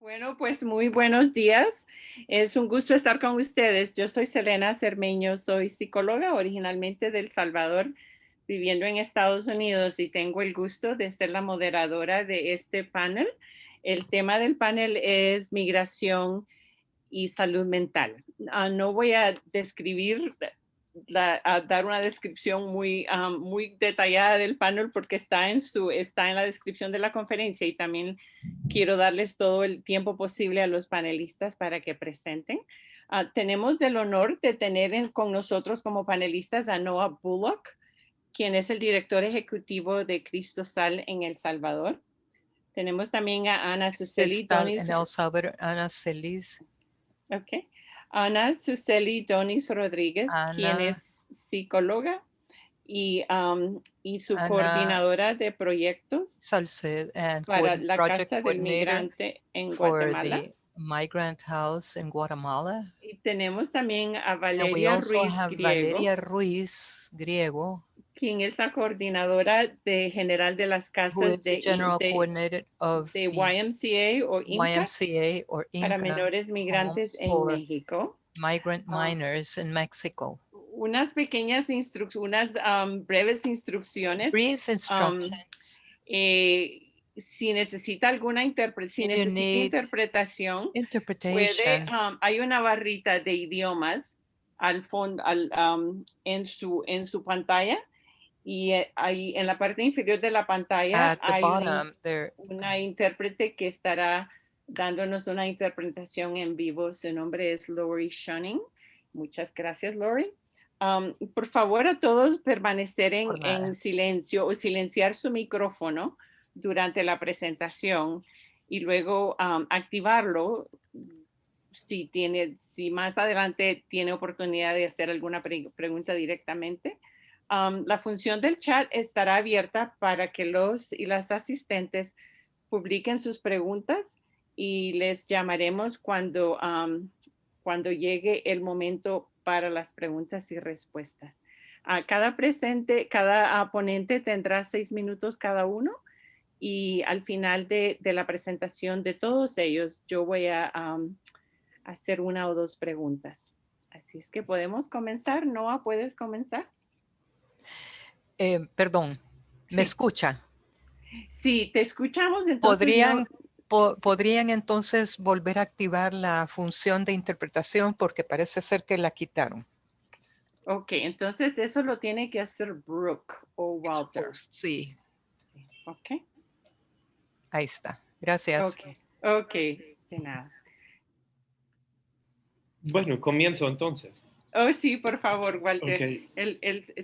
Bueno, pues muy buenos días. Es un gusto estar con ustedes. Yo soy Selena Cermeño, soy psicóloga originalmente de El Salvador, viviendo en Estados Unidos y tengo el gusto de ser la moderadora de este panel. El tema del panel es migración y salud mental. No voy a describir, a dar una descripción muy detallada del panel porque está en la descripción de la conferencia y también quiero darles todo el tiempo posible a los panelistas para que presenten. Tenemos el honor de tener con nosotros como panelistas a Noah Bullock, quien es el director ejecutivo de Cristo Sal en El Salvador. Tenemos también a Ana Suseli Está Donis. en El Salvador, Ana Celis. Okay. Ana Suseli Donis Rodríguez, quien es Ana, psicóloga y su Ana coordinadora de proyectos Salced, and para la project Casa del coordinator Migrante en for Guatemala. the migrant house in Guatemala. Y tenemos también a And we Valeria also Ruiz have Griego, Valeria Ruiz Griego, quien es la coordinadora general de las who casas is the general coordinator of de the YMCA o INCA YMCA or para INCA menores migrantes homes en for México. migrant Ah, minors in Mexico. unas pequeñas breves instrucciones. Brief Um, instructions. Si necesita si If you necesita need interpretación, interpretation, hay una barrita de idiomas al fondo, en su pantalla y ahí en la parte inferior de la pantalla at the hay bottom there. una intérprete que estará dándonos una interpretación en vivo. Su nombre es Lori Shunning. Muchas gracias, Lori. Por favor, a todos permanecer Por en nada. silencio o silenciar su micrófono durante la presentación y luego activarlo si más adelante tiene oportunidad de hacer alguna pregunta directamente. La función del chat estará abierta para que los y las asistentes publiquen sus preguntas y les llamaremos cuando llegue el momento para las preguntas y respuestas. Cada ponente tendrá 6 minutos cada uno y al final de la presentación de todos ellos yo voy a hacer una o dos preguntas. Así es que podemos comenzar. Noah, ¿puedes comenzar? Perdón, ¿me Sí, escucha? sí, te escuchamos, entonces no. ¿Podrían, podrían entonces volver a activar la función de interpretación? Porque parece ser que la quitaron. Ok, entonces eso lo tiene que hacer Brooke o Oh, Walter. sí, Ok, ahí está. Gracias. ok, ok, de nada. Bueno, comienzo entonces. Oh, sí, por favor, Walter. Okay.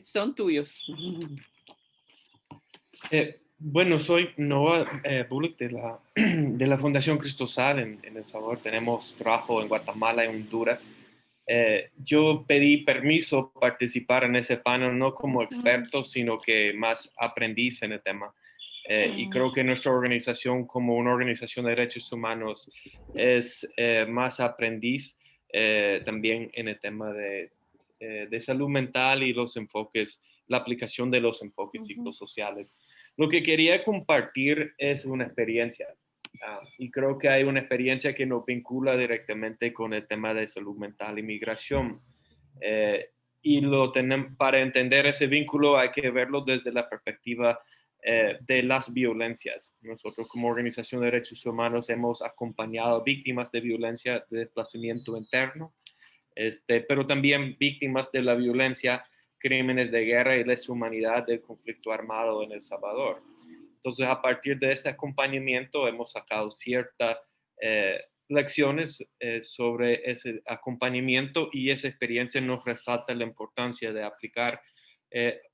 Son tuyos. Bueno, soy Noah Bullock de la Fundación Cristo Sal en El Salvador. Tenemos trabajo en Guatemala y Honduras. Yo pedí permiso para participar en ese panel, no como experto, sino que más aprendiz en el tema. Y creo que nuestra organización, como una organización de derechos humanos, es más aprendiz también en el tema de salud mental y los enfoques, la aplicación de los enfoques psicosociales. Lo que quería compartir es una experiencia. Y creo que hay una experiencia que nos vincula directamente con el tema de salud mental y migración. Y para entender ese vínculo hay que verlo desde la perspectiva de las violencias. Nosotros como Organización de Derechos Humanos hemos acompañado víctimas de violencia de desplazamiento interno, pero también víctimas de la violencia, crímenes de guerra y deshumanidad del conflicto armado en El Salvador. Entonces, a partir de este acompañamiento hemos sacado ciertas lecciones sobre ese acompañamiento y esa experiencia nos resalta la importancia de aplicar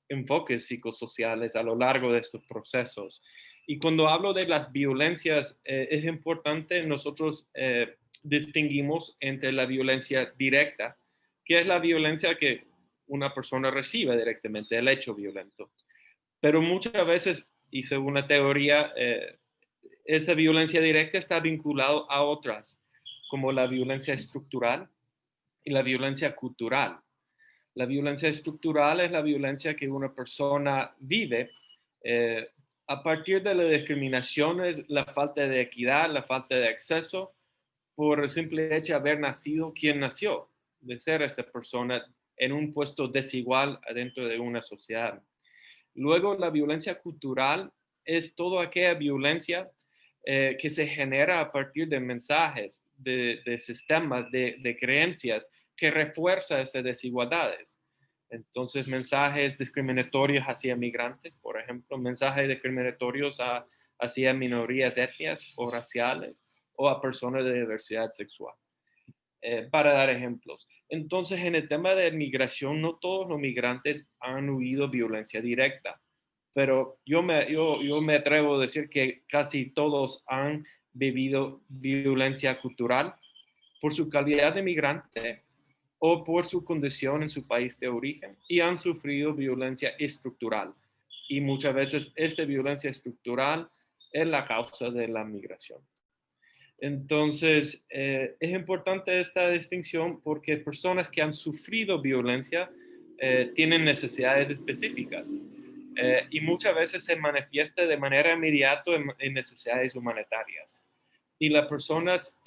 enfoques psicosociales a lo largo de estos procesos. Y cuando hablo de las violencias, es importante nosotros distinguimos entre la violencia directa, que es la violencia que una persona recibe directamente, el hecho violento. Pero muchas veces, y según la teoría, esa violencia directa está vinculada a otras, como la violencia estructural y la violencia cultural. La violencia estructural es la violencia que una persona vive a partir de las discriminaciones, la falta de equidad, la falta de acceso por el simple hecho de haber nacido quien nació, de ser esta persona en un puesto desigual dentro de una sociedad. Luego, la violencia cultural es toda aquella violencia que se genera a partir de mensajes, de sistemas, de creencias que refuerzan esas desigualdades. Entonces, mensajes discriminatorios hacia migrantes, por ejemplo, mensajes discriminatorios hacia minorías étnicas o raciales o a personas de diversidad sexual. Para dar ejemplos. Entonces, en el tema de migración, no todos los migrantes han huido violencia directa, pero yo me atrevo a decir que casi todos han vivido violencia cultural por su calidad de migrante o por su condición en su país de origen y han sufrido violencia estructural. Y muchas veces esta violencia estructural es la causa de la migración. Entonces, es importante esta distinción porque personas que han sufrido violencia tienen necesidades específicas y muchas veces se manifiesta de manera inmediata en necesidades humanitarias. Y las personas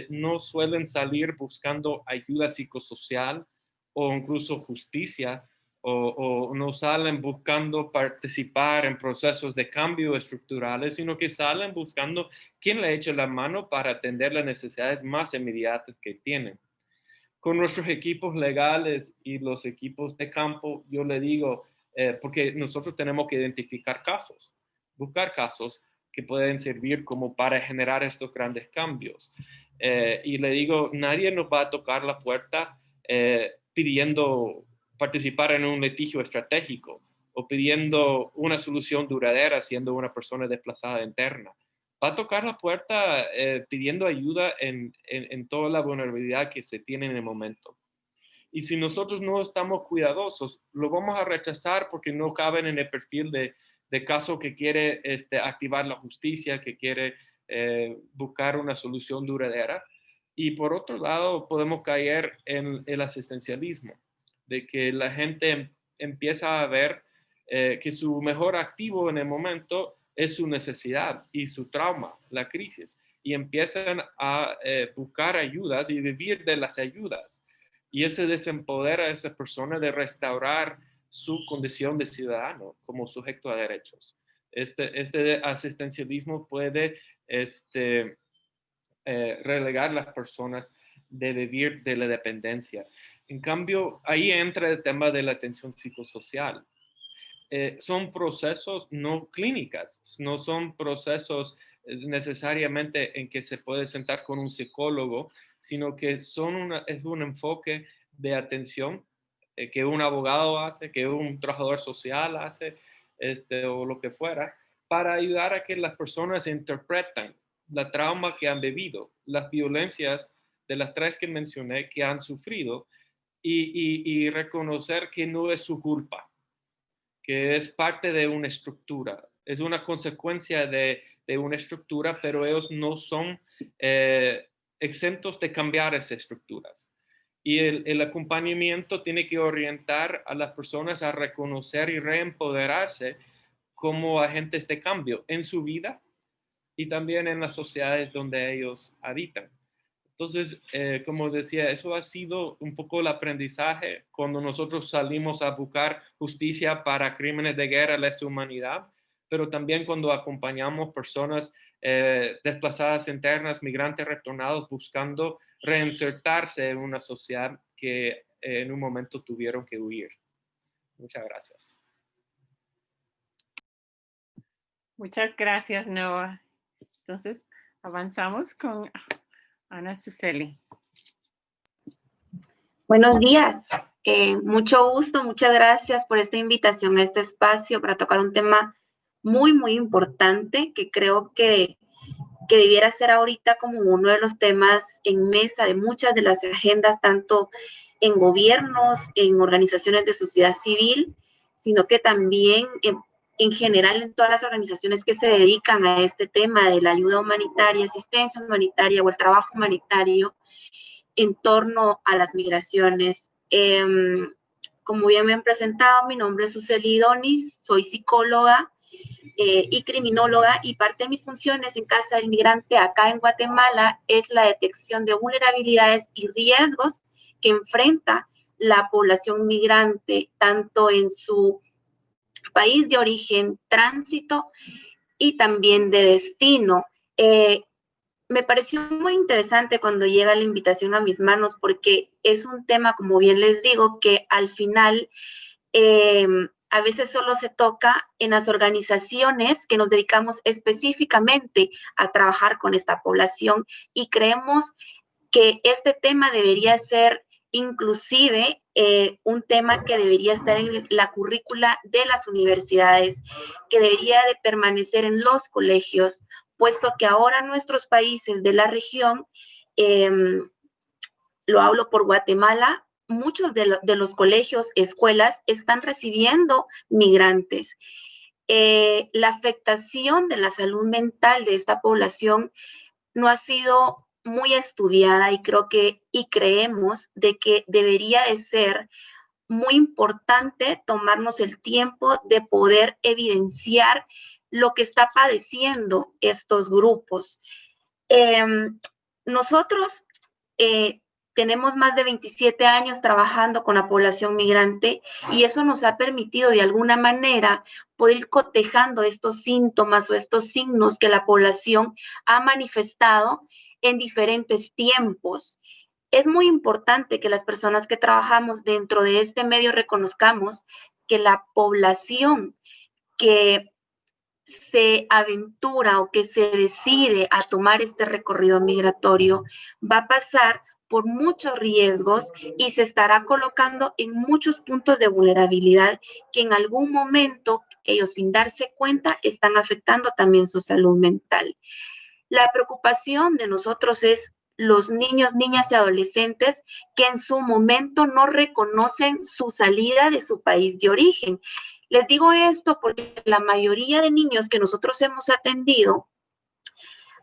no suelen salir buscando ayuda psicosocial o incluso justicia o no salen buscando participar en procesos de cambio estructurales, sino que salen buscando quién le eche la mano para atender las necesidades más inmediatas que tienen. Con nuestros equipos legales y los equipos de campo, yo le digo, porque nosotros tenemos que identificar casos, buscar casos que pueden servir como para generar estos grandes cambios. Y le digo, nadie nos va a tocar la puerta pidiendo participar en un litigio estratégico o pidiendo una solución duradera siendo una persona desplazada interna. Va a tocar la puerta pidiendo ayuda en toda la vulnerabilidad que se tiene en el momento. Y si nosotros no estamos cuidadosos, lo vamos a rechazar porque no caben en el perfil de caso que quiere activar la justicia, que quiere buscar una solución duradera. Y por otro lado, podemos caer en el asistencialismo, de que la gente empieza a ver que su mejor activo en el momento es su necesidad y su trauma, la crisis, y empiezan a buscar ayudas y vivir de las ayudas. Y eso desempodera a esa persona de restaurar su condición de ciudadano como sujeto a derechos. Este asistencialismo puede relegar a las personas de vivir de la dependencia. En cambio, ahí entra el tema de la atención psicosocial. Son procesos no clínicas, no son procesos necesariamente en que se puede sentar con un psicólogo, sino que es un enfoque de atención que un abogado hace, que un trabajador social hace, o lo que fuera, para ayudar a que las personas interpretan la trauma que han vivido, las violencias de las tres que mencioné que han sufrido y reconocer que no es su culpa, que es parte de una estructura, es una consecuencia de una estructura, pero ellos no son exentos de cambiar esas estructuras. Y el acompañamiento tiene que orientar a las personas a reconocer y reempoderarse como agentes de cambio en su vida y también en las sociedades donde ellos habitan. Entonces, como decía, eso ha sido un poco el aprendizaje cuando nosotros salimos a buscar justicia para crímenes de guerra, lesa humanidad, pero también cuando acompañamos personas desplazadas internas, migrantes retornados, buscando reinsertarse en una sociedad que en un momento tuvieron que huir. Muchas gracias. Muchas gracias, Noah. Entonces, avanzamos con Ana Suseli. Buenos días. Mucho gusto, muchas gracias por esta invitación a este espacio para tocar un tema muy, muy importante que creo que debiera ser ahorita como uno de los temas en mesa de muchas de las agendas, tanto en gobiernos, en organizaciones de sociedad civil, sino que también en general en todas las organizaciones que se dedican a este tema de la ayuda humanitaria, asistencia humanitaria o el trabajo humanitario en torno a las migraciones. Como bien me han presentado, mi nombre es Suseli Donis, soy psicóloga, y criminóloga, y parte de mis funciones en Casa del Migrante acá en Guatemala es la detección de vulnerabilidades y riesgos que enfrenta la población migrante, tanto en su país de origen, tránsito y también de destino. Me pareció muy interesante cuando llega la invitación a mis manos, porque es un tema, como bien les digo, que al final a veces solo se toca en las organizaciones que nos dedicamos específicamente a trabajar con esta población, y creemos que este tema debería ser inclusive un tema que debería estar en la currícula de las universidades, que debería de permanecer en los colegios, puesto que ahora nuestros países de la región, lo hablo por Guatemala, muchos de los colegios, escuelas, están recibiendo migrantes. La afectación de la salud mental de esta población no ha sido muy estudiada, y creemos de que debería de ser muy importante tomarnos el tiempo de poder evidenciar lo que está padeciendo estos grupos. Nosotros tenemos más de 27 años trabajando con la población migrante, y eso nos ha permitido de alguna manera poder ir cotejando estos síntomas o estos signos que la población ha manifestado en diferentes tiempos. Es muy importante que las personas que trabajamos dentro de este medio reconozcamos que la población que se aventura o que se decide a tomar este recorrido migratorio va a pasar por muchos riesgos y se estará colocando en muchos puntos de vulnerabilidad que en algún momento ellos, sin darse cuenta, están afectando también su salud mental. La preocupación de nosotros es los niños, niñas y adolescentes que en su momento no reconocen su salida de su país de origen. Les digo esto porque la mayoría de niños que nosotros hemos atendido,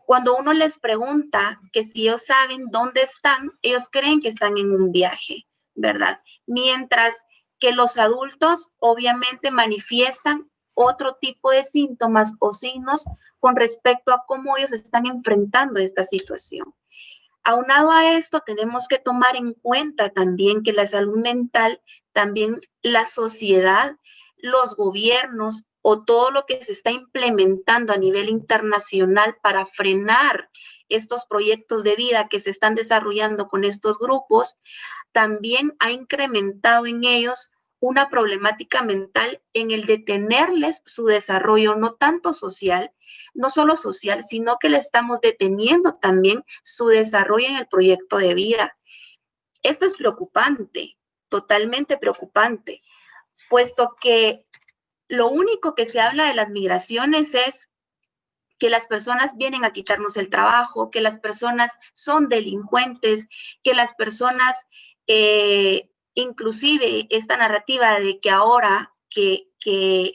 cuando uno les pregunta que si ellos saben dónde están, ellos creen que están en un viaje, ¿verdad? Mientras que los adultos obviamente manifiestan otro tipo de síntomas o signos con respecto a cómo ellos están enfrentando esta situación. Aunado a esto, tenemos que tomar en cuenta también que la salud mental, también la sociedad, los gobiernos o todo lo que se está implementando a nivel internacional para frenar estos proyectos de vida que se están desarrollando con estos grupos, también ha incrementado en ellos una problemática mental en el detenerles su desarrollo, no tanto social, no solo social, sino que le estamos deteniendo también su desarrollo en el proyecto de vida. Esto es preocupante, totalmente preocupante, puesto que lo único que se habla de las migraciones es que las personas vienen a quitarnos el trabajo, que las personas son delincuentes, que las personas, inclusive esta narrativa de que ahora que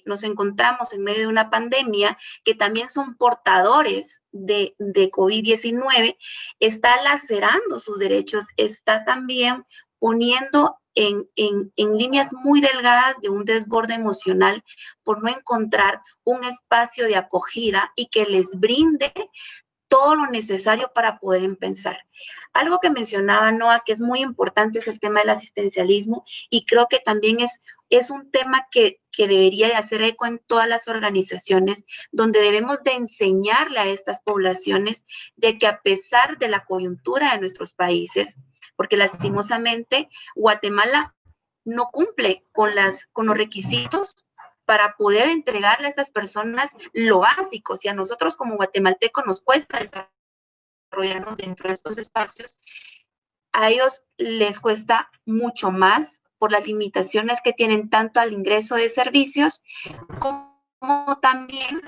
nos encontramos en medio de una pandemia, que también son portadores de COVID-19, está lacerando sus derechos, está también poniendo en líneas muy delgadas de un desborde emocional por no encontrar un espacio de acogida y que les brinde todo lo necesario para poder pensar. Algo que mencionaba Noa, que es muy importante, es el tema del asistencialismo, y creo que también es un tema que debería de hacer eco en todas las organizaciones, donde debemos de enseñarle a estas poblaciones de que a pesar de la coyuntura de nuestros países, porque lastimosamente Guatemala no cumple con los requisitos para poder entregarle a estas personas lo básico. Si a nosotros como guatemaltecos nos cuesta desarrollarnos dentro de estos espacios, a ellos les cuesta mucho más por las limitaciones que tienen tanto al ingreso de servicios como también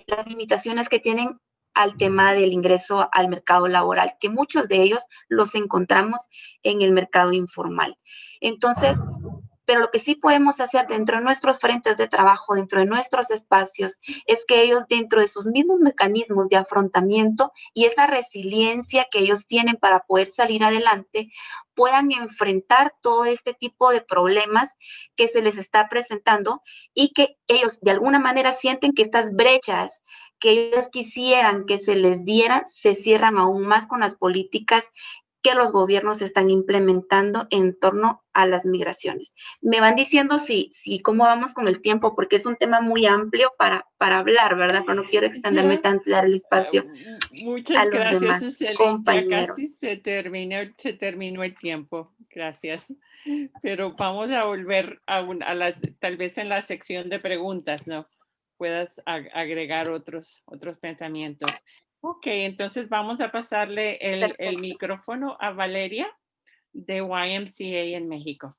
las limitaciones que tienen al tema del ingreso al mercado laboral, que muchos de ellos los encontramos en el mercado informal. Entonces, pero lo que sí podemos hacer dentro de nuestros frentes de trabajo, dentro de nuestros espacios, es que ellos dentro de sus mismos mecanismos de afrontamiento y esa resiliencia que ellos tienen para poder salir adelante, puedan enfrentar todo este tipo de problemas que se les está presentando y que ellos de alguna manera sienten que estas brechas que ellos quisieran que se les diera, se cierran aún más con las políticas que los gobiernos están implementando en torno a las migraciones. Me van diciendo cómo vamos con el tiempo, porque es un tema muy amplio para hablar, ¿verdad? Pero no quiero extenderme tanto y dar el espacio Muchas a los gracias, demás Suseli. Ya compañeros. casi se terminó el tiempo. Gracias. Pero vamos a volver tal vez en la sección de preguntas, ¿no? Puedas agregar otros pensamientos. Ok, entonces vamos a pasarle el micrófono a Valeria de YMCA en México.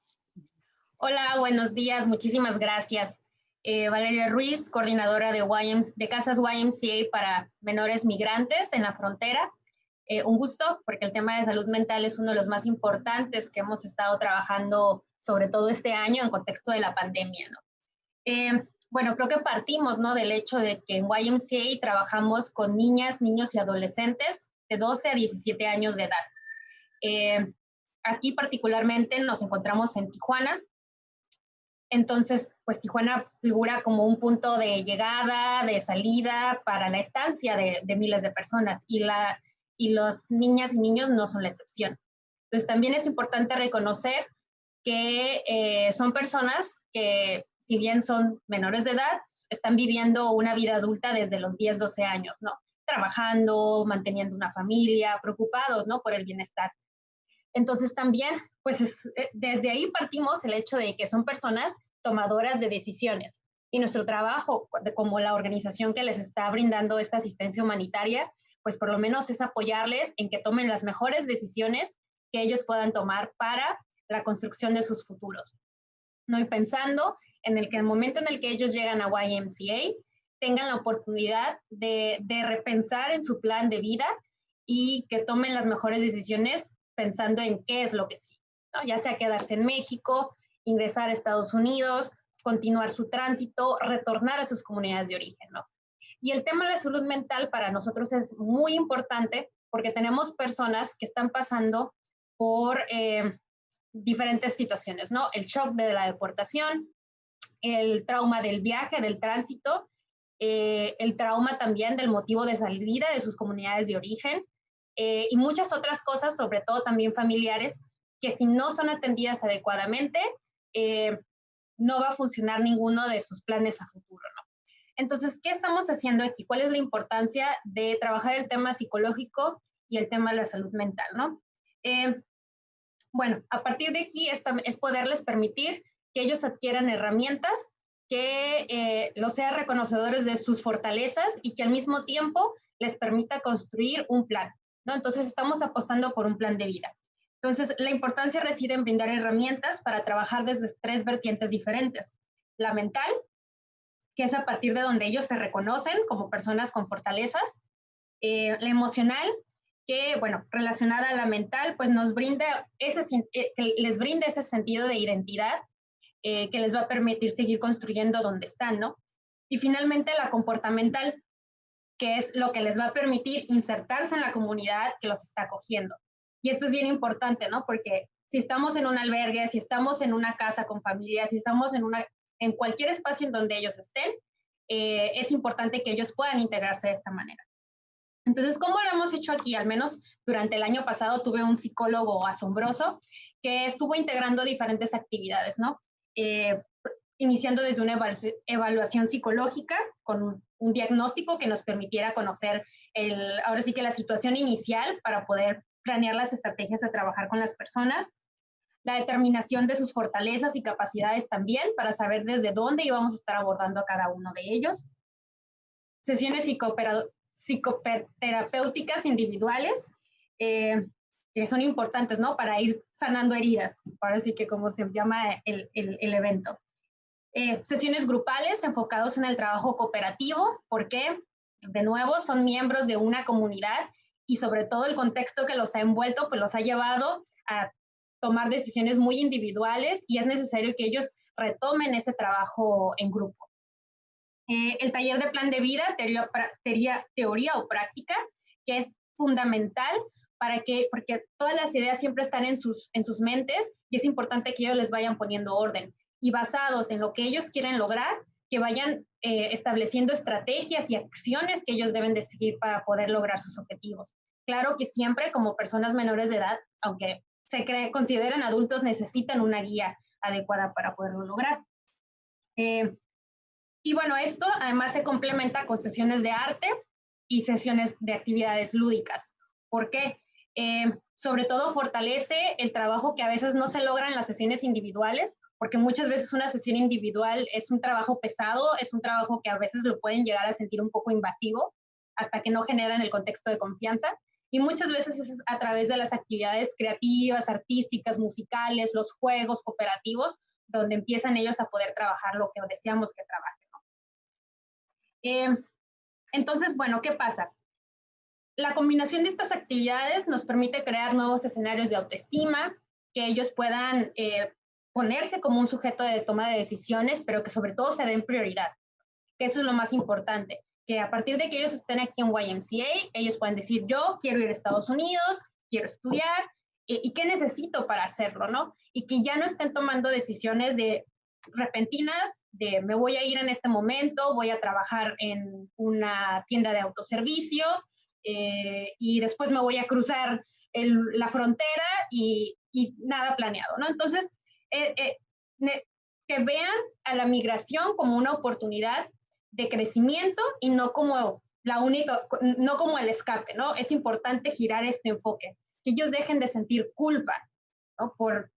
Hola, buenos días, muchísimas gracias. Valeria Ruiz, coordinadora de Casas YMCA para menores migrantes en la frontera. Un gusto, porque el tema de salud mental es uno de los más importantes que hemos estado trabajando, sobre todo este año, en contexto de la pandemia, ¿no? Bueno, creo que partimos, ¿no?, del hecho de que en YMCA trabajamos con niñas, niños y adolescentes de 12 a 17 años de edad. Aquí particularmente nos encontramos en Tijuana. Entonces, pues Tijuana figura como un punto de llegada, de salida para la estancia de miles de personas y los niñas y niños no son la excepción. Entonces, también es importante reconocer que son personas que, si bien son menores de edad, están viviendo una vida adulta desde los 10, 12 años, ¿no? Trabajando, manteniendo una familia, preocupados, ¿no?, por el bienestar. Entonces también, pues desde ahí partimos el hecho de que son personas tomadoras de decisiones. Y nuestro trabajo como la organización que les está brindando esta asistencia humanitaria, pues por lo menos es apoyarles en que tomen las mejores decisiones que ellos puedan tomar para la construcción de sus futuros. ¿No? Y pensando en el momento en el que ellos llegan a YMCA, tengan la oportunidad de repensar en su plan de vida y que tomen las mejores decisiones pensando en qué es lo que sí, ¿no? Ya sea quedarse en México, ingresar a Estados Unidos, continuar su tránsito, retornar a sus comunidades de origen, ¿no? Y el tema de la salud mental para nosotros es muy importante porque tenemos personas que están pasando por diferentes situaciones, ¿no? El shock de la deportación, el trauma del viaje, del tránsito, el trauma también del motivo de salida de sus comunidades de origen, y muchas otras cosas, sobre todo también familiares, que si no son atendidas adecuadamente, no va a funcionar ninguno de sus planes a futuro, ¿no? Entonces, ¿qué estamos haciendo aquí? ¿Cuál es la importancia de trabajar el tema psicológico y el tema de la salud mental, ¿no? Bueno, a partir de aquí es poderles permitir que ellos adquieran herramientas que los sean reconocedores de sus fortalezas y que al mismo tiempo les permita construir un plan, ¿no? Entonces, estamos apostando por un plan de vida. Entonces, la importancia reside en brindar herramientas para trabajar desde 3 vertientes diferentes. La mental, que es a partir de donde ellos se reconocen como personas con fortalezas. La emocional, que, bueno, relacionada a la mental, pues nos brinda les brinda ese sentido de identidad que les va a permitir seguir construyendo donde están, ¿no? Y finalmente la comportamental, que es lo que les va a permitir insertarse en la comunidad que los está acogiendo. Y esto es bien importante, ¿no? Porque si estamos en un albergue, si estamos en una casa con familia, si estamos en cualquier espacio en donde ellos estén, es importante que ellos puedan integrarse de esta manera. Entonces, ¿cómo lo hemos hecho aquí? Al menos durante el año pasado tuve un psicólogo asombroso que estuvo integrando diferentes actividades, ¿no? Iniciando desde una evaluación psicológica con un diagnóstico que nos permitiera conocer ahora sí que la situación inicial para poder planear las estrategias de trabajar con las personas, la determinación de sus fortalezas y capacidades también para saber desde dónde íbamos a estar abordando a cada uno de ellos, sesiones psicoterapéuticas individuales, que son importantes, ¿no? Para ir sanando heridas, ahora sí que como se llama el evento. Sesiones grupales enfocados en el trabajo cooperativo, porque, de nuevo, son miembros de una comunidad y sobre todo el contexto que los ha envuelto, pues los ha llevado a tomar decisiones muy individuales y es necesario que ellos retomen ese trabajo en grupo. El taller de plan de vida, teoría o práctica, que es fundamental porque todas las ideas siempre están en sus mentes y es importante que ellos les vayan poniendo orden y basados en lo que ellos quieren lograr, que vayan estableciendo estrategias y acciones que ellos deben de seguir para poder lograr sus objetivos. Claro que siempre como personas menores de edad, aunque consideran adultos, necesitan una guía adecuada para poderlo lograr. Y bueno, esto además se complementa con sesiones de arte y sesiones de actividades lúdicas. ¿Por qué? Sobre todo fortalece el trabajo que a veces no se logra en las sesiones individuales, porque muchas veces una sesión individual es un trabajo pesado, es un trabajo que a veces lo pueden llegar a sentir un poco invasivo, hasta que no generan el contexto de confianza. Y muchas veces es a través de las actividades creativas, artísticas, musicales, los juegos cooperativos, donde empiezan ellos a poder trabajar lo que deseamos que trabajen, ¿no? Entonces, bueno, ¿qué pasa? La combinación de estas actividades nos permite crear nuevos escenarios de autoestima, que ellos puedan ponerse como un sujeto de toma de decisiones, pero que sobre todo se den prioridad, que eso es lo más importante, que a partir de que ellos estén aquí en YMCA, ellos pueden decir, yo quiero ir a Estados Unidos, quiero estudiar, y qué necesito para hacerlo, ¿no? Y que ya no estén tomando decisiones repentinas, de me voy a ir en este momento, voy a trabajar en una tienda de autoservicio, y después me voy a cruzar la frontera y nada planeado, ¿no? Entonces, que vean a la migración como una oportunidad de crecimiento y no como no como el escape, ¿no? Es importante girar este enfoque, que ellos dejen de sentir culpa, ¿no? Por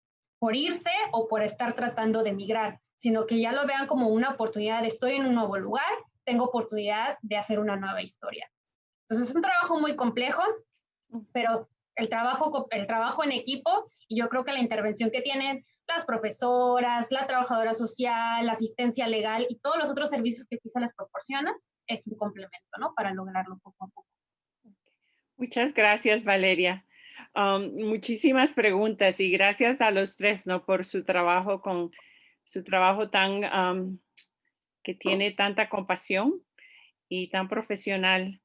irse o por estar tratando de migrar, sino que ya lo vean como una oportunidad de estoy en un nuevo lugar, tengo oportunidad de hacer una nueva historia. Entonces es un trabajo muy complejo, pero el trabajo en equipo, y yo creo que la intervención que tienen las profesoras, la trabajadora social, la asistencia legal y todos los otros servicios que aquí se les proporcionan, es un complemento, ¿no? Para lograrlo poco a poco. Muchas gracias, Valeria. Muchísimas preguntas y gracias a los tres, ¿no? Por su trabajo tan, que tiene tanta compasión y tan profesional.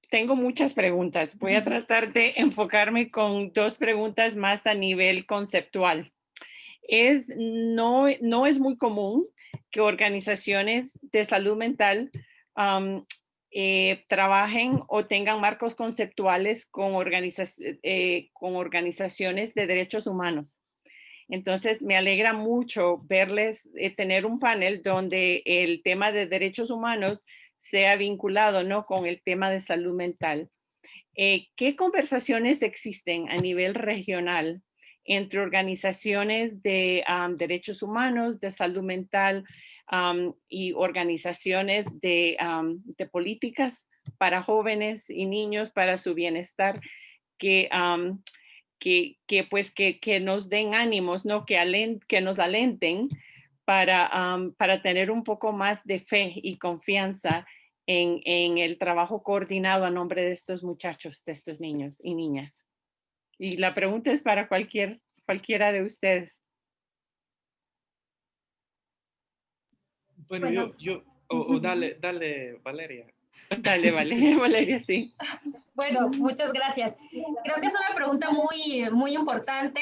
Tengo muchas preguntas. Voy a tratar de enfocarme con 2 preguntas más a nivel conceptual. No es muy común que organizaciones de salud mental trabajen o tengan marcos conceptuales con organizaciones de derechos humanos. Entonces, me alegra mucho verles tener un panel donde el tema de derechos humanos sea vinculado, ¿no? Con el tema de salud mental. ¿Qué conversaciones existen a nivel regional entre organizaciones de derechos humanos, de salud mental y organizaciones de políticas para jóvenes y niños para su bienestar que nos den ánimos, ¿no? Que nos alenten para tener un poco más de fe y confianza en el trabajo coordinado a nombre de estos muchachos, de estos niños y niñas. Y la pregunta es para cualquiera de ustedes. Bueno, dale, Valeria. Dale, Valeria, sí. Bueno, muchas gracias. Creo que es una pregunta muy, muy importante.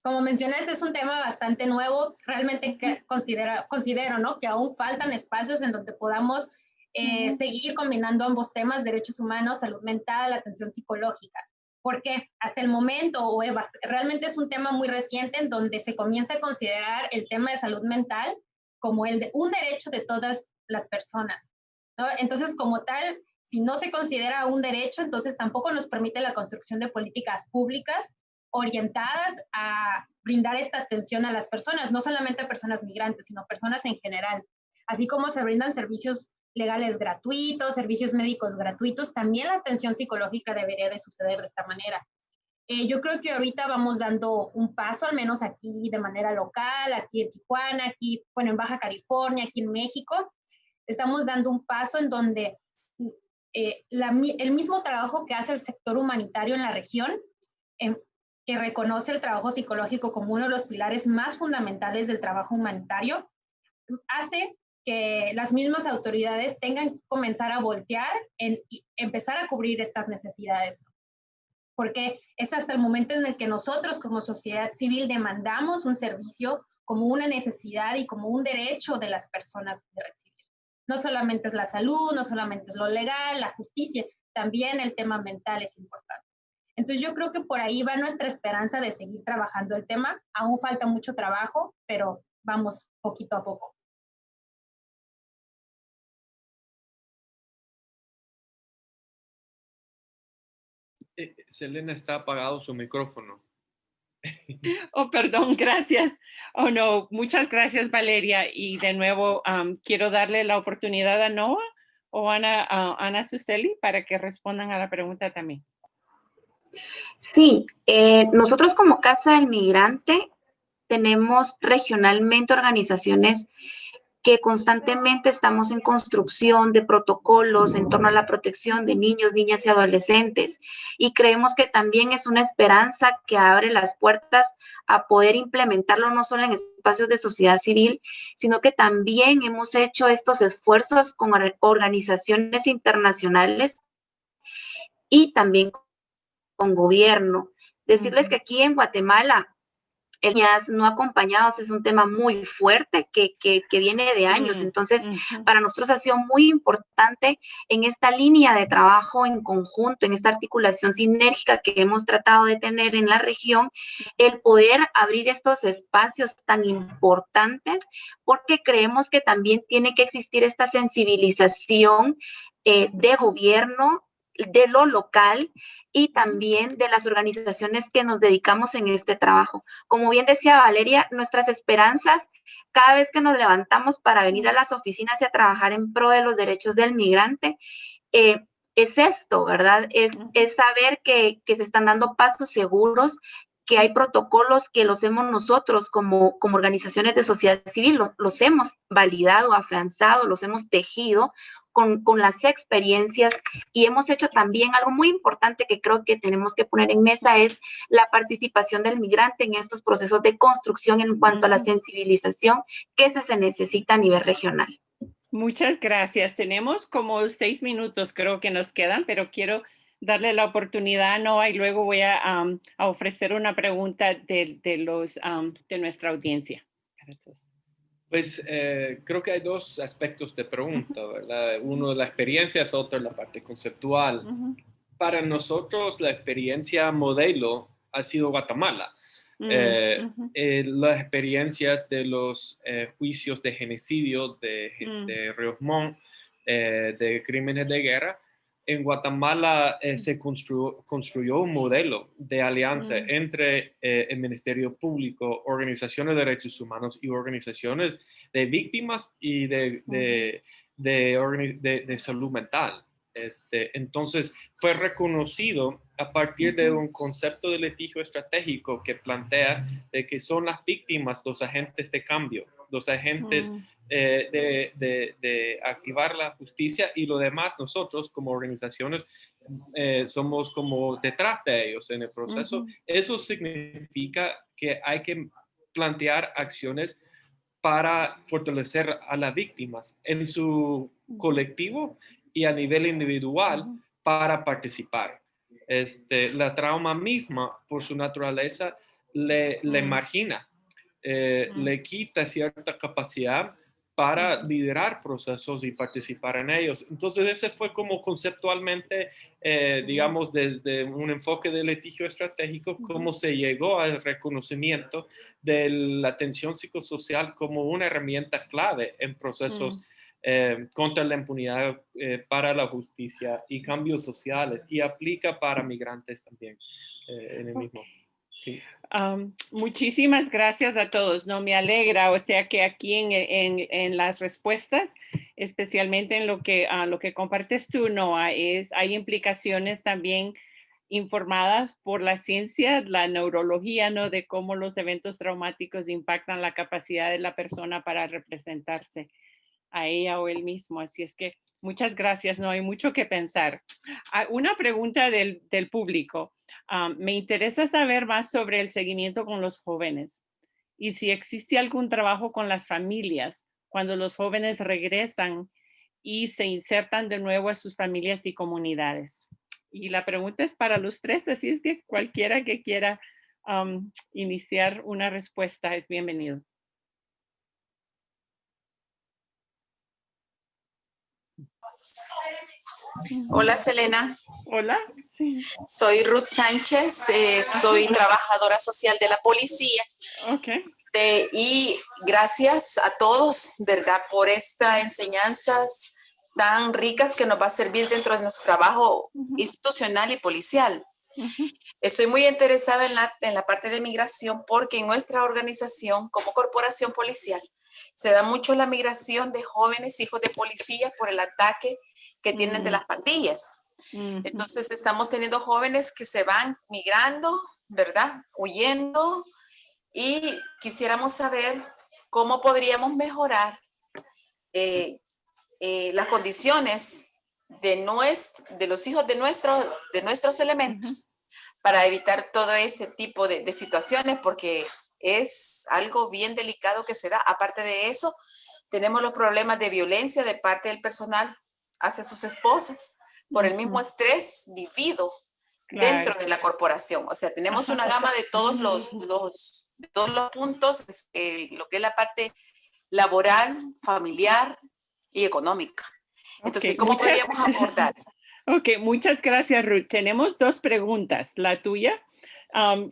Como mencionas, es un tema bastante nuevo. Realmente considero, ¿no? Que aún faltan espacios en donde podamos seguir combinando ambos temas, derechos humanos, salud mental, atención psicológica. Porque hasta el momento, realmente es un tema muy reciente en donde se comienza a considerar el tema de salud mental como un derecho de todas las personas, ¿no? Entonces, como tal, si no se considera un derecho, entonces tampoco nos permite la construcción de políticas públicas orientadas a brindar esta atención a las personas, no solamente a personas migrantes, sino a personas en general. Así como se brindan servicios legales gratuitos, servicios médicos gratuitos, también la atención psicológica debería de suceder de esta manera. Yo creo que ahorita vamos dando un paso, al menos aquí de manera local, aquí en Tijuana, aquí, bueno, en Baja California, aquí en México, estamos dando un paso en donde el mismo trabajo que hace el sector humanitario en la región que reconoce el trabajo psicológico como uno de los pilares más fundamentales del trabajo humanitario, hace que las mismas autoridades tengan que comenzar a voltear y empezar a cubrir estas necesidades. Porque es hasta el momento en el que nosotros como sociedad civil demandamos un servicio como una necesidad y como un derecho de las personas de recibir. No solamente es la salud, no solamente es lo legal, la justicia, también el tema mental es importante. Entonces yo creo que por ahí va nuestra esperanza de seguir trabajando el tema. Aún falta mucho trabajo, pero vamos poquito a poco. Selena, está apagado su micrófono. Oh, perdón, gracias. Oh, no, muchas gracias, Valeria. Y de nuevo, quiero darle la oportunidad a Noah o Ana Suseli para que respondan a la pregunta también. Sí, nosotros como Casa del Migrante tenemos regionalmente organizaciones que constantemente estamos en construcción de protocolos en torno a la protección de niños, niñas y adolescentes. Y creemos que también es una esperanza que abre las puertas a poder implementarlo no solo en espacios de sociedad civil, sino que también hemos hecho estos esfuerzos con organizaciones internacionales y también con gobierno. Decirles que aquí en Guatemala, ellas no acompañados es un tema muy fuerte que viene de años. Entonces, para nosotros ha sido muy importante en esta línea de trabajo en conjunto, en esta articulación sinérgica que hemos tratado de tener en la región, el poder abrir estos espacios tan importantes, porque creemos que también tiene que existir esta sensibilización de gobierno, de lo local y también de las organizaciones que nos dedicamos en este trabajo. Como bien decía Valeria, nuestras esperanzas cada vez que nos levantamos para venir a las oficinas y a trabajar en pro de los derechos del migrante, es esto, ¿verdad? Es saber que se están dando pasos seguros, que hay protocolos que los hemos nosotros como organizaciones de sociedad civil, los hemos validado, afianzado, los hemos tejido con las experiencias y hemos hecho también algo muy importante que creo que tenemos que poner en mesa es la participación del migrante en estos procesos de construcción en cuanto a la sensibilización que se necesita a nivel regional. Muchas gracias. Tenemos como 6 minutos creo que nos quedan, pero quiero darle la oportunidad a Noah y luego voy a ofrecer una pregunta de nuestra audiencia. Pues creo que hay dos aspectos de pregunta, ¿verdad? Uno la experiencia, es otro la parte conceptual. Para nosotros la experiencia modelo ha sido Guatemala. Las experiencias de los juicios de genocidio de Ríos Montt, de crímenes de guerra, en Guatemala se construyó un modelo de alianza entre el Ministerio Público, organizaciones de derechos humanos y organizaciones de víctimas y de salud mental. Entonces, fue reconocido a partir de un concepto de litigio estratégico que plantea de que son las víctimas los agentes de cambio, los agentes de activar la justicia y lo demás nosotros como organizaciones somos como detrás de ellos en el proceso. Eso significa que hay que plantear acciones para fortalecer a las víctimas en su colectivo y a nivel individual para participar. La trauma misma, por su naturaleza, le margina, le quita cierta capacidad para liderar procesos y participar en ellos. Entonces, ese fue como conceptualmente, digamos, desde un enfoque de litigio estratégico, cómo se llegó al reconocimiento de la atención psicosocial como una herramienta clave en procesos contra la impunidad, para la justicia y cambios sociales, y aplica para migrantes también en el mismo. Sí. Muchísimas gracias a todos. No me alegra, o sea que aquí en las respuestas, especialmente en lo que compartes tú, Noah, hay implicaciones también informadas por la ciencia, la neurología, ¿no? De cómo los eventos traumáticos impactan la capacidad de la persona para representarse a ella o él mismo. Así es que muchas gracias, no hay mucho que pensar. Una pregunta del público. Me interesa saber más sobre el seguimiento con los jóvenes y si existe algún trabajo con las familias cuando los jóvenes regresan y se insertan de nuevo a sus familias y comunidades. Y la pregunta es para los tres, así es que cualquiera que quiera iniciar una respuesta es bienvenido. Hola, Selena. Hola. Sí. Soy Ruth Sánchez, soy trabajadora social de la policía. Okay. Y gracias a todos, ¿verdad?, por estas enseñanzas tan ricas que nos va a servir dentro de nuestro trabajo institucional y policial. Estoy muy interesada en la parte de migración porque en nuestra organización, como corporación policial, se da mucho la migración de jóvenes hijos de policía por el ataque que tienen de las pandillas. Entonces estamos teniendo jóvenes que se van migrando, ¿verdad?, huyendo, y quisiéramos saber cómo podríamos mejorar las condiciones de los hijos de nuestros elementos para evitar todo ese tipo de situaciones, porque es algo bien delicado que se da. Aparte de eso, tenemos los problemas de violencia de parte del personal hacia sus esposas por el mismo estrés vivido dentro de la corporación. O sea, tenemos una gama de todos los puntos, lo que es la parte laboral, familiar y económica. Entonces, Okay, ¿cómo podríamos abordar? Ok, muchas gracias, Ruth. Tenemos dos preguntas, la tuya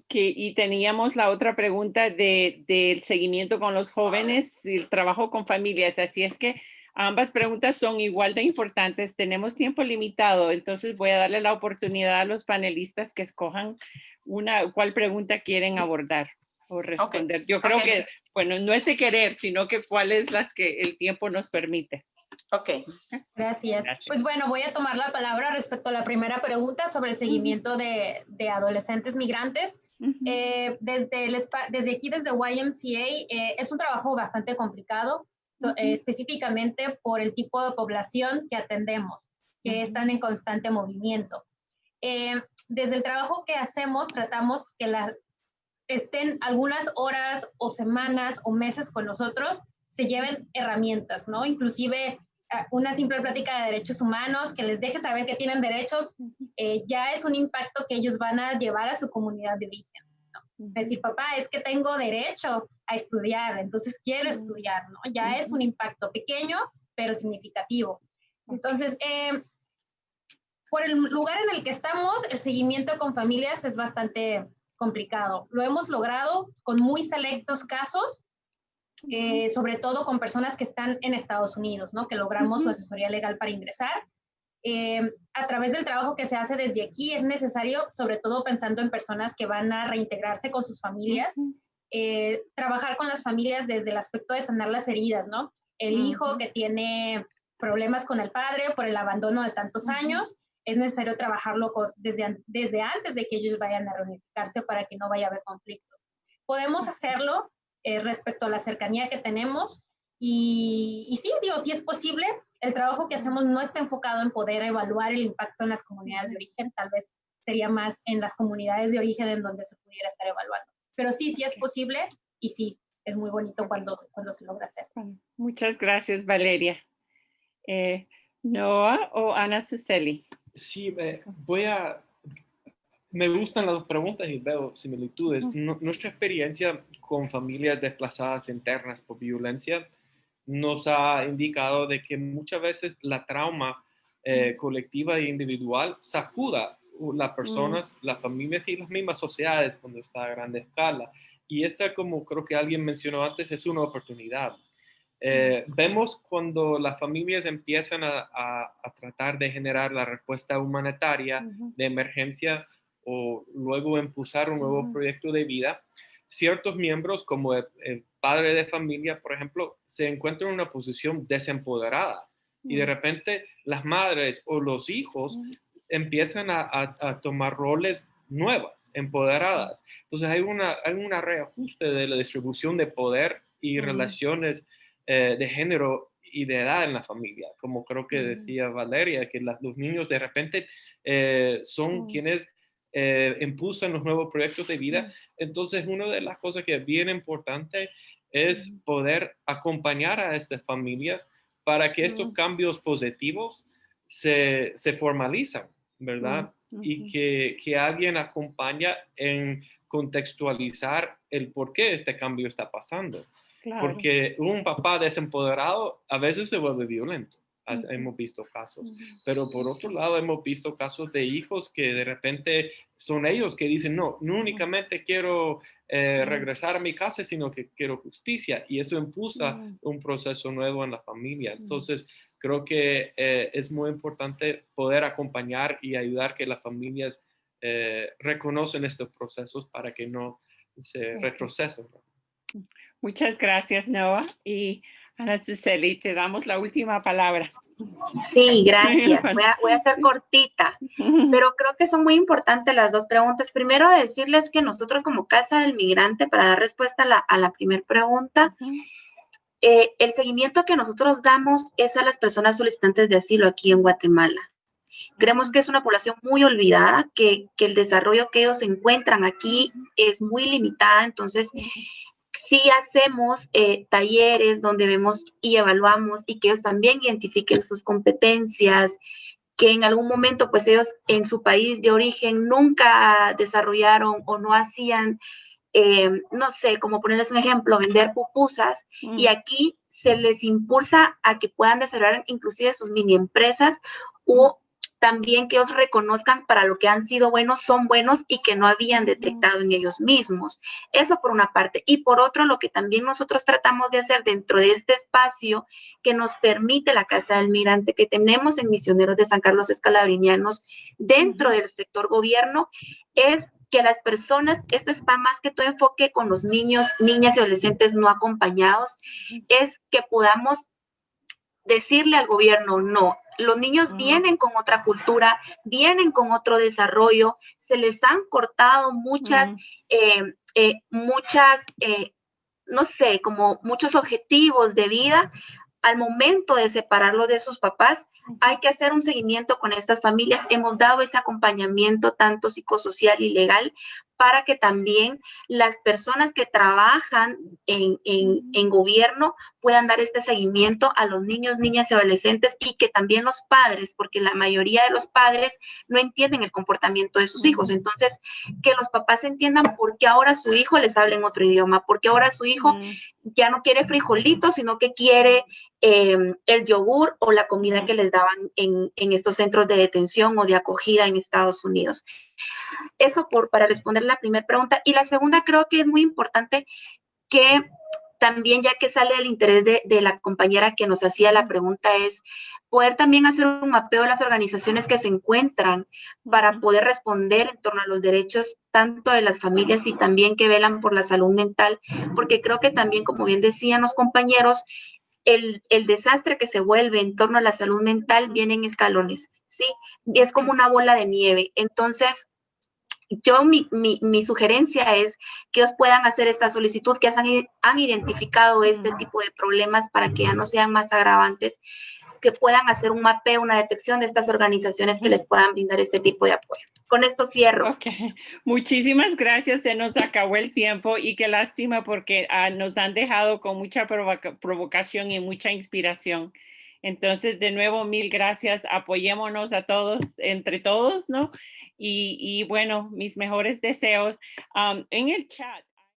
y teníamos la otra pregunta del seguimiento con los jóvenes y el trabajo con familias. Así es que ambas preguntas son igual de importantes. Tenemos tiempo limitado, entonces voy a darle la oportunidad a los panelistas que escojan cuál pregunta quieren abordar o responder. Okay. Yo creo que, bueno, no es de querer, sino que cuáles las que el tiempo nos permite. Ok. Gracias. Pues bueno, voy a tomar la palabra respecto a la primera pregunta sobre el seguimiento de adolescentes migrantes. Desde aquí, desde YMCA, es un trabajo bastante complicado, específicamente por el tipo de población que atendemos, que están en constante movimiento. Desde el trabajo que hacemos, tratamos que estén algunas horas o semanas o meses con nosotros, se lleven herramientas, ¿no? Inclusive una simple plática de derechos humanos, que les deje saber que tienen derechos, ya es un impacto que ellos van a llevar a su comunidad de origen, ¿no? Decir, papá, es que tengo derecho a estudiar, entonces quiero estudiar, ¿no? Ya es un impacto pequeño, pero significativo. Entonces, por el lugar en el que estamos, el seguimiento con familias es bastante complicado. Lo hemos logrado con muy selectos casos, sobre todo con personas que están en Estados Unidos, ¿no? Que logramos su asesoría legal para ingresar. A través del trabajo que se hace desde aquí es necesario, sobre todo pensando en personas que van a reintegrarse con sus familias, trabajar con las familias desde el aspecto de sanar las heridas, ¿no? El hijo que tiene problemas con el padre por el abandono de tantos años, es necesario trabajarlo desde antes de que ellos vayan a reunificarse para que no vaya a haber conflictos. Podemos hacerlo respecto a la cercanía que tenemos y sí, digo, si es posible, el trabajo que hacemos no está enfocado en poder evaluar el impacto en las comunidades de origen, tal vez sería más en las comunidades de origen en donde se pudiera estar evaluando. Pero sí es posible y sí, es muy bonito cuando se logra hacer. Muchas gracias, Valeria. Noah o Ana Suseli. Sí, me gustan las dos preguntas y veo similitudes. Nuestra experiencia con familias desplazadas internas por violencia nos ha indicado de que muchas veces la trauma colectiva e individual sacuda las personas, las familias y las mismas sociedades cuando está a grande escala. Y esa, como creo que alguien mencionó antes, es una oportunidad. Vemos cuando las familias empiezan a tratar de generar la respuesta humanitaria de emergencia o luego impulsar un nuevo proyecto de vida, ciertos miembros como el padre de familia, por ejemplo, se encuentran en una posición desempoderada y de repente las madres o los hijos empiezan a tomar roles nuevas, empoderadas. Entonces hay una reajuste de la distribución de poder y relaciones de género y de edad en la familia, como creo que decía Valeria, que los niños de repente son quienes impulsan los nuevos proyectos de vida. Entonces, una de las cosas que es bien importante es poder acompañar a estas familias para que estos cambios positivos se formalizan, ¿verdad? Y que alguien acompaña en contextualizar el por qué este cambio está pasando. Claro. Porque un papá desempoderado a veces se vuelve violento. Hemos visto casos. Pero por otro lado, hemos visto casos de hijos que de repente son ellos que dicen, no únicamente quiero regresar a mi casa, sino que quiero justicia. Y eso impulsa un proceso nuevo en la familia. Entonces, creo que es muy importante poder acompañar y ayudar que las familias reconocen estos procesos para que no se retrocesen. Muchas gracias, Noah. Y Ana Suseli, te damos la última palabra. Sí, gracias. Voy a ser cortita, pero creo que son muy importantes las dos preguntas. Primero, decirles que nosotros como Casa del Migrante, para dar respuesta a la primera pregunta, el seguimiento que nosotros damos es a las personas solicitantes de asilo aquí en Guatemala. Creemos que es una población muy olvidada, que el desarrollo que ellos encuentran aquí es muy limitada, entonces sí hacemos talleres donde vemos y evaluamos y que ellos también identifiquen sus competencias, que en algún momento pues ellos en su país de origen nunca desarrollaron o no hacían, no sé, como ponerles un ejemplo, vender pupusas, y aquí se les impulsa a que puedan desarrollar inclusive sus mini empresas o también que ellos reconozcan para lo que han sido buenos, son buenos y que no habían detectado en ellos mismos. Eso por una parte. Y por otro, lo que también nosotros tratamos de hacer dentro de este espacio que nos permite la Casa del Migrante, que tenemos en Misioneros de San Carlos Escalabrinianos dentro del sector gobierno, es que las personas, esto es para más que todo enfoque con los niños, niñas y adolescentes no acompañados, es que podamos decirle al gobierno, no, los niños vienen con otra cultura, vienen con otro desarrollo, se les han cortado muchas, no sé, como muchos objetivos de vida. Al momento de separarlos de sus papás, hay que hacer un seguimiento con estas familias. Hemos dado ese acompañamiento tanto psicosocial y legal para que también las personas que trabajan en gobierno puedan dar este seguimiento a los niños, niñas y adolescentes, y que también los padres, porque la mayoría de los padres no entienden el comportamiento de sus hijos. Entonces, que los papás entiendan por qué ahora su hijo les habla en otro idioma, por qué ahora su hijo ya no quiere frijolitos, sino que quiere el yogur o la comida que les daban en estos centros de detención o de acogida en Estados Unidos. Eso para responder la primera pregunta. Y la segunda, creo que es muy importante que también, ya que sale el interés de la compañera que nos hacía la pregunta, es poder también hacer un mapeo de las organizaciones que se encuentran para poder responder en torno a los derechos tanto de las familias y también que velan por la salud mental, porque creo que también, como bien decían los compañeros, el desastre que se vuelve en torno a la salud mental viene en escalones, ¿sí? Y es como una bola de nieve. Entonces, mi sugerencia es que ellos puedan hacer esta solicitud, que han identificado este tipo de problemas para que ya no sean más agravantes, que puedan hacer un mapeo, una detección de estas organizaciones que les puedan brindar este tipo de apoyo. Con esto cierro. Okay. Muchísimas gracias, se nos acabó el tiempo y qué lástima porque nos han dejado con mucha provocación y mucha inspiración. Entonces, de nuevo, mil gracias. Apoyémonos a todos, entre todos, ¿no? Y bueno, mis mejores deseos. En el chat.